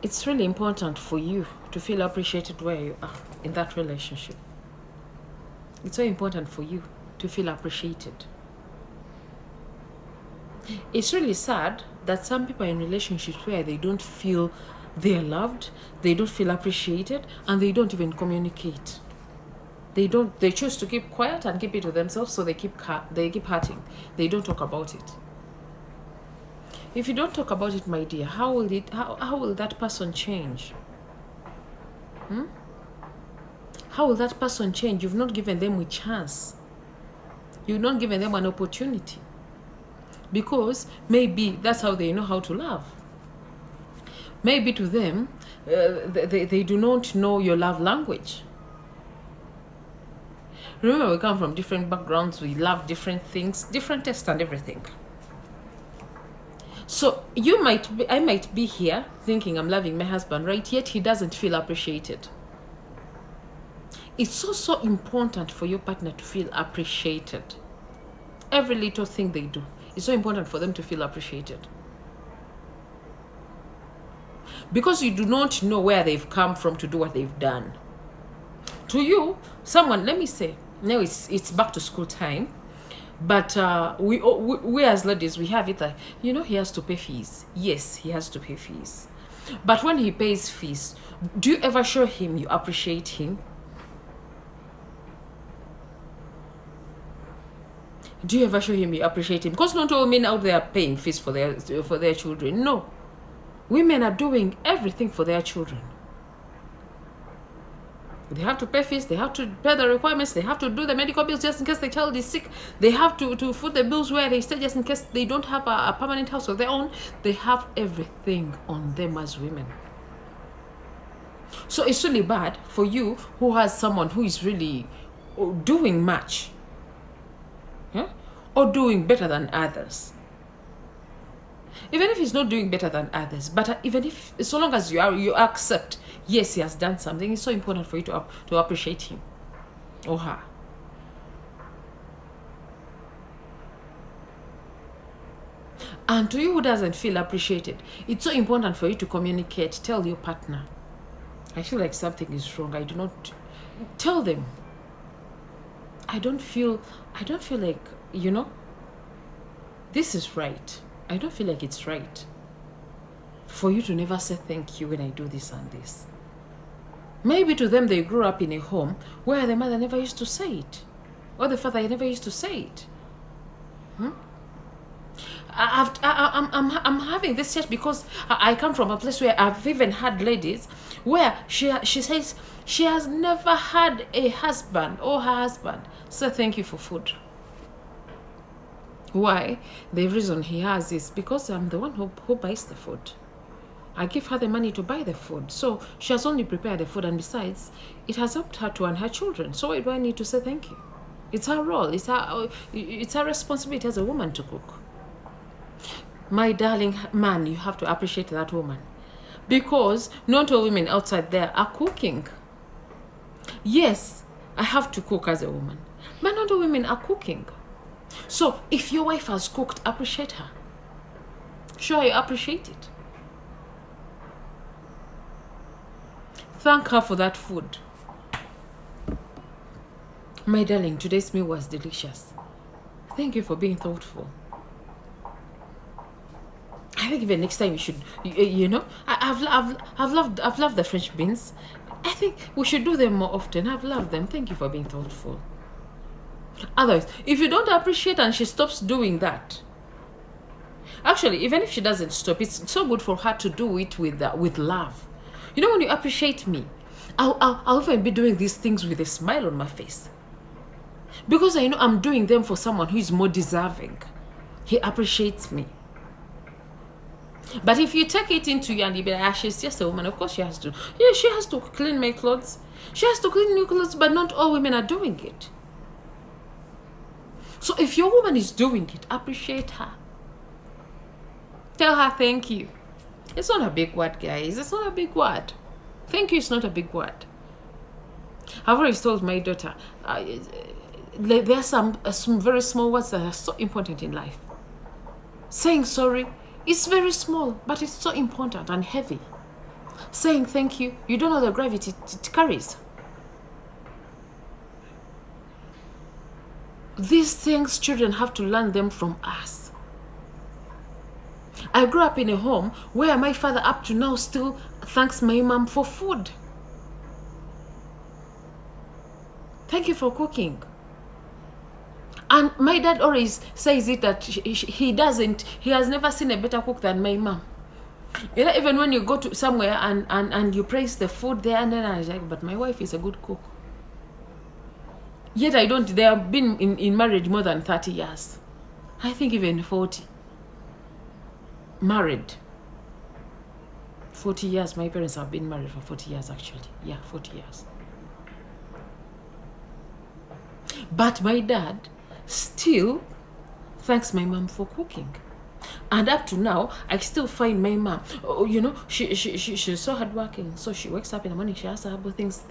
It's really important for you to feel appreciated where you are in that relationship. It's so important for you to feel appreciated. It's really sad that some people are in relationships where they don't feel they're loved, they don't feel appreciated, and they don't even communicate. They choose to keep quiet and keep it to themselves, so they keep hurting. They don't talk about it. If you don't talk about it, my dear, how will that person change? How will that person change? You've not given them a chance. You've not given them an opportunity. Because maybe that's how they know how to love. Maybe to them, they do not know your love language. Remember, we come from different backgrounds. We love different things, different tastes and everything. So I might be here thinking I'm loving my husband, right? Yet he doesn't feel appreciated. It's so important for your partner to feel appreciated. Every little thing they do, it's so important for them to feel appreciated. Because you do not know where they've come from to do what they've done. To you, someone, let me say, now it's back to school time, but we as ladies, we have it like, he has to pay fees. Yes, he has to pay fees. But when he pays fees, do you ever show him you appreciate him? Do you ever show him you appreciate him? Because not all women out there are paying fees for their children. No. Women are doing everything for their children. They have to pay fees, they have to pay the requirements, they have to do the medical bills just in case the child is sick. They have to foot the bills where they stay just in case they don't have a permanent house of their own. They have everything on them as women. So it's really bad for you who has someone who is really doing much. Or doing better than others. Even if he's not doing better than others, but even if, so long as you accept, yes, he has done something, it's so important for you to appreciate him or her. And to you who doesn't feel appreciated, it's so important for you to communicate. Tell your partner, I feel like something is wrong. I do not. Tell them, I don't feel like, this is right. I don't feel like it's right for you to never say thank you when I do this and this. Maybe to them, they grew up in a home where the mother never used to say it, or the father never used to say it. I'm having this chat because I come from a place where I've even had ladies where she says she has never had a husband or her husband say thank you for food. Why? The reason he has is because I'm the one who buys the food. I give her the money to buy the food. So she has only prepared the food, and besides, it has helped her to earn her children. So why do I need to say thank you? It's her role. It's her responsibility as a woman to cook. My darling man, you have to appreciate that woman. Because not all women outside there are cooking. Yes, I have to cook as a woman. But not all women are cooking. So if your wife has cooked, appreciate her. Show her you appreciate it. Thank her for that food. My darling, today's meal was delicious. Thank you for being thoughtful. I think even next time you should, I've loved the French beans. I think we should do them more often. I've loved them. Thank you for being thoughtful. Otherwise, if you don't appreciate and she stops doing that, actually, even if she doesn't stop, it's so good for her to do it with love. When you appreciate me, I'll even be doing these things with a smile on my face. Because I know I'm doing them for someone who is more deserving. He appreciates me. But if you take it into you and you be like, she's just a woman, of course she has to. Yeah, she has to clean my clothes. She has to clean new clothes, but not all women are doing it. So if your woman is doing it, appreciate her. Tell her thank you. It's not a big word, guys. It's not a big word. Thank you is not a big word. I've always told my daughter, there are some very small words that are so important in life. Saying sorry is very small, but it's so important and heavy. saying thank you, you don't know the gravity it carries. These things children have to learn them from us. I grew up in a home where my father up to now still thanks my mom for food. Thank you for cooking. And my dad always says it that he has never seen a better cook than my mom. You know, even when you go to somewhere and you praise the food there, and then I was like, but my wife is a good cook. Yet they have been in marriage more than 30 years. I think even 40. Married. 40 years. My parents have been married for 40 years actually. Yeah, 40 years. But my dad still thanks my mom for cooking. And up to now, I still find my mom, you know, she's so hardworking. So she wakes up in the morning, she has herbal things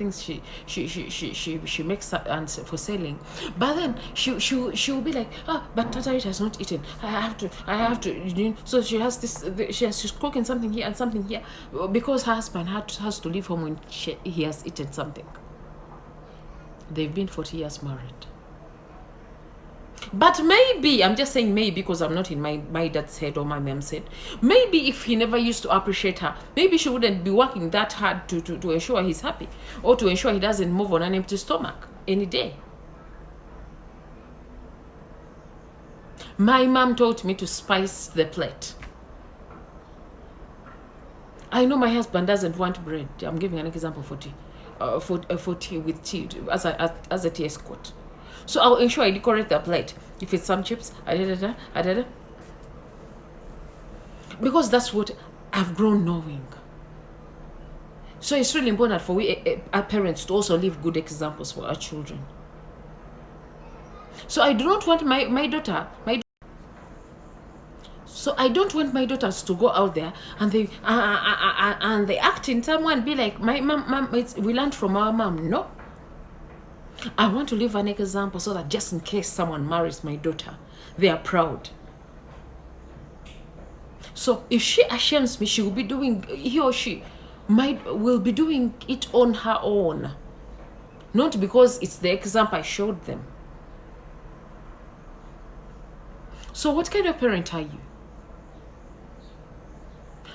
she makes and for selling. But then she'll be like, but Tata Rita has not eaten. I have to. You know, so she has this. She's cooking something here and something here because her husband has to leave home when he has eaten something. They've been 40 years married. But maybe, I'm just saying maybe because I'm not in my dad's head or my mom's head. Maybe if he never used to appreciate her, maybe she wouldn't be working that hard to ensure he's happy or to ensure he doesn't move on an empty stomach any day. My mom taught me to spice the plate. I know my husband doesn't want bread. I'm giving an example for tea. For tea with tea as a tea escort. So I'll ensure I decorate the plate. If it's some chips, because that's what I've grown knowing. So it's really important for we our parents to also leave good examples for our children. So I do not want my daughter. So I don't want my daughters to go out there and they act in someone be like my mom. We learned from our mom. No. I want to leave an example so that just in case someone marries my daughter, they are proud. So if she ashames me, she will be doing, he or she will be doing it on her own. Not because it's the example I showed them. So what kind of parent are you?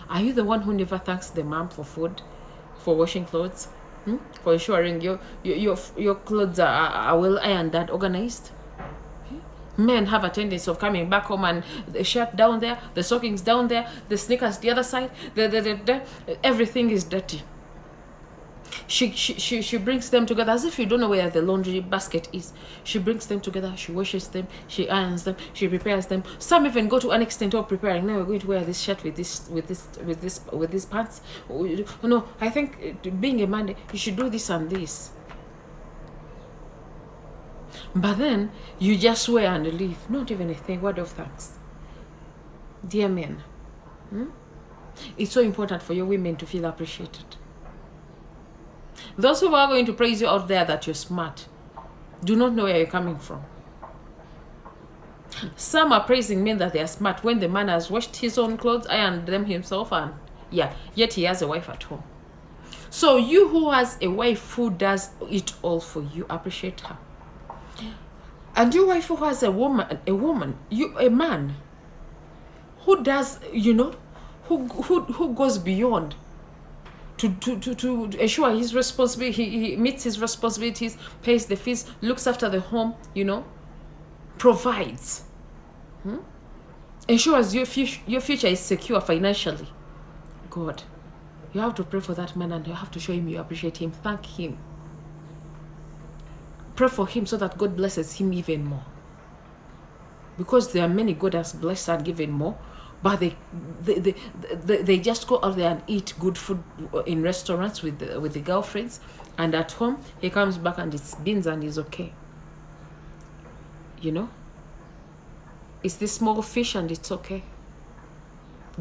Are you the one who never thanks the mom for food, for washing clothes? For ensuring your clothes are well ironed and organized? Men have a tendency of coming back home and the shirt down there, the stockings down there, the sneakers the other side, everything is dirty. She brings them together as if you don't know where the laundry basket is. She brings them together, she washes them, she irons them, she prepares them. Some even go to an extent of preparing. Now we're going to wear this shirt with these pants. No, I think being a man, you should do this and this. But then you just wear and leave, not even a word of thanks. Dear men, it's so important for your women to feel appreciated. Those who are going to praise you out there that you're smart do not know where you're coming from. Some are praising men that they are smart when the man has washed his own clothes, ironed them himself, and yet he has a wife at home. So you who has a wife who does it all for you, appreciate her. And your wife who has a man who does, who goes beyond to ensure his responsibility, he meets his responsibilities, pays the fees, looks after the home, provides, ensures your future is secure financially. God, you have to pray for that man and you have to show him you appreciate him, thank him. Pray for him so that God blesses him even more. Because there are many God has blessed and given more, but they just go out there and eat good food in restaurants with the girlfriends, and at home he comes back and it's beans and he's okay. It's the small fish and it's okay.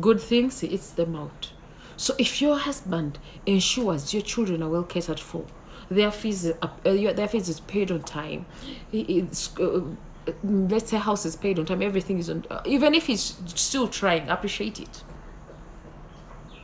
Good things, he eats them out. So if your husband ensures your children are well catered for, their fees is paid on time, let's say house is paid on time, everything is on, even if he's still trying, appreciate it.